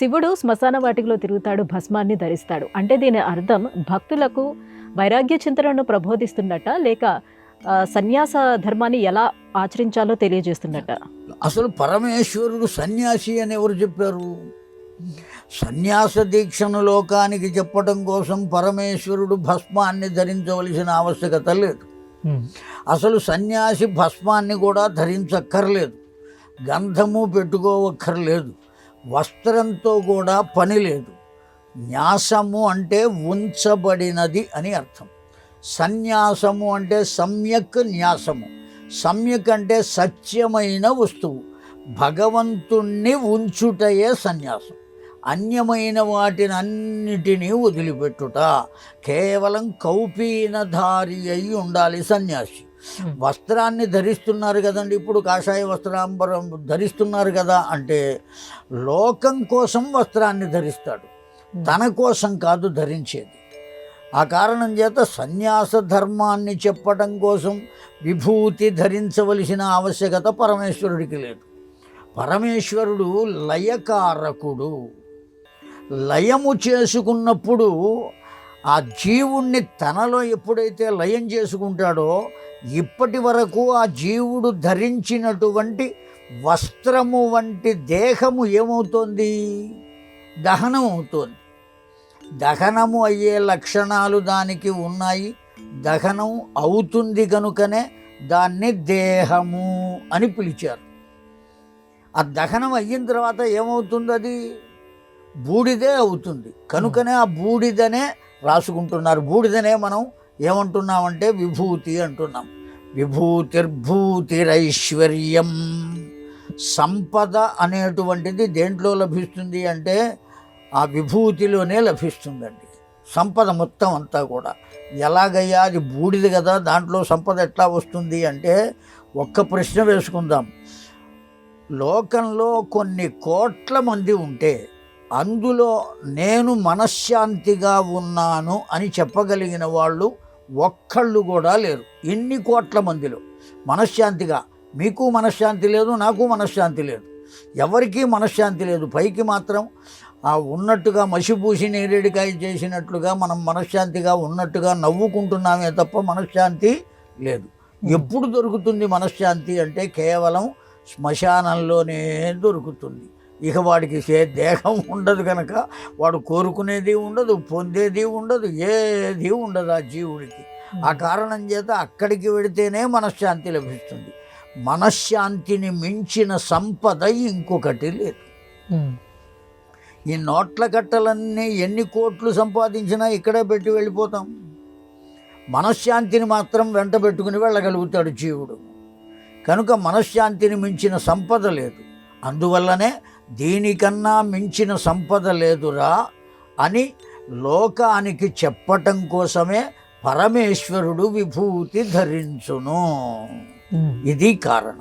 శివుడు శ్మశాన వాటికలో తిరుగుతాడు, భస్మాన్ని ధరిస్తాడు అంటే దీని అర్థం భక్తులకు వైరాగ్య చింతనను ప్రబోధిస్తున్నట్ట, లేక సన్యాస ధర్మాన్ని ఎలా ఆచరించాలో తెలియజేస్తున్నట్ట? అసలు పరమేశ్వరుడు సన్యాసి అని ఎవరు చెప్పారు? సన్యాస దీక్షను లోకానికి చెప్పటం కోసం పరమేశ్వరుడు భస్మాన్ని ధరించవలసిన ఆవశ్యకత లేదు. అసలు సన్యాసి భస్మాన్ని కూడా ధరించక్కర్లేదు, గంధము పెట్టుకోవక్కర్లేదు, వస్త్రంతో కూడా పని లేదు. న్యాసము అంటే ఉంచబడినది అని అర్థం. సన్యాసము అంటే సమ్యక్ న్యాసము. సమ్యక్ అంటే సత్యమైన వస్తువు, భగవంతుణ్ణి ఉంచుటయే సన్యాసం. అన్యమైన వాటిని అన్నిటినీ వదిలిపెట్టుట, కేవలం కౌపీనధారి అయి ఉండాలి సన్యాసి. వస్త్రాన్ని ధరిస్తున్నారు కదండి, ఇప్పుడు కాషాయ వస్త్రాంబరం ధరిస్తున్నారు కదా, అంటే లోకం కోసం వస్త్రాన్ని ధరిస్తాడు, తన కోసం కాదు ధరించేది. ఆ కారణం చేత సన్యాస ధర్మాన్ని చెప్పడం కోసం విభూతి ధరించవలసిన ఆవశ్యకత పరమేశ్వరుడికి లేదు. పరమేశ్వరుడు లయకారకుడు. లయము చేసుకున్నప్పుడు ఆ జీవుణ్ణి తనలో ఎప్పుడైతే లయం చేసుకుంటాడో ఇప్పటి వరకు ఆ జీవుడు ధరించినటువంటి వస్త్రము వంటి దేహము ఏమవుతోంది? దహనం అవుతోంది. దహనము అయ్యే లక్షణాలు దానికి ఉన్నాయి. దహనం అవుతుంది కనుకనే దాన్ని దేహము అని పిలిచారు. ఆ దహనం అయిన తర్వాత ఏమవుతుంది? అది బూడిదే అవుతుంది. కనుకనే ఆ బూడిదనే రాసుకుంటున్నారు. బూడిదనే మనం ఏమంటున్నామంటే విభూతి అంటున్నాం. విభూతిర్భూతిరైశ్వర్యం. సంపద అనేటువంటిది దేంట్లో లభిస్తుంది అంటే ఆ విభూతిలోనే లభిస్తుందండి. సంపద మొత్తం అంతా కూడా ఎలాగయ్యా, అది బూడిద కదా, దాంట్లో సంపద ఎట్లా వస్తుంది అంటే ఒక్క ప్రశ్న వేసుకుందాం. లోకంలో కొన్ని కోట్ల మంది ఉంటే అందులో నేను మనశ్శాంతిగా ఉన్నాను అని చెప్పగలిగిన వాళ్ళు ఒక్కళ్ళు కూడా లేరు. ఇన్ని కోట్ల మందిలో మనశ్శాంతిగా, మీకు మనశ్శాంతి లేదు, నాకు మనశ్శాంతి లేదు, ఎవరికీ మనశ్శాంతి లేదు. పైకి మాత్రం ఆ ఉన్నట్టుగా మసిపూసి నేరేడికాయ చేసినట్లుగా మనం మనశ్శాంతిగా ఉన్నట్టుగా నవ్వుకుంటున్నామే తప్ప మనశ్శాంతి లేదు. ఎప్పుడు దొరుకుతుంది మనశ్శాంతి అంటే కేవలం శ్మశానంలోనే దొరుకుతుంది. ఇక వాడికి దేహం ఉండదు కనుక వాడు కోరుకునేది ఉండదు, పొందేది ఉండదు, ఏది ఉండదు ఆ జీవుడికి. ఆ కారణం చేత అక్కడికి వెడితేనే మనశ్శాంతి లభిస్తుంది. మనశ్శాంతిని మించిన సంపద ఇంకొకటి లేదు. ఈ నోట్ల కట్టలన్నీ ఎన్ని కోట్లు సంపాదించినా ఇక్కడే పెట్టి వెళ్ళిపోతాం. మనశ్శాంతిని మాత్రం వెంట పెట్టుకుని వెళ్ళగలుగుతాడు జీవుడు. కనుక మనశ్శాంతిని మించిన సంపద లేదు. అందువల్లనే దీనికన్నా మించిన సంపద లేదురా అని లోకానికి చెప్పటం కోసమే పరమేశ్వరుడు విభూతి ధరించును. ఇది కారణం.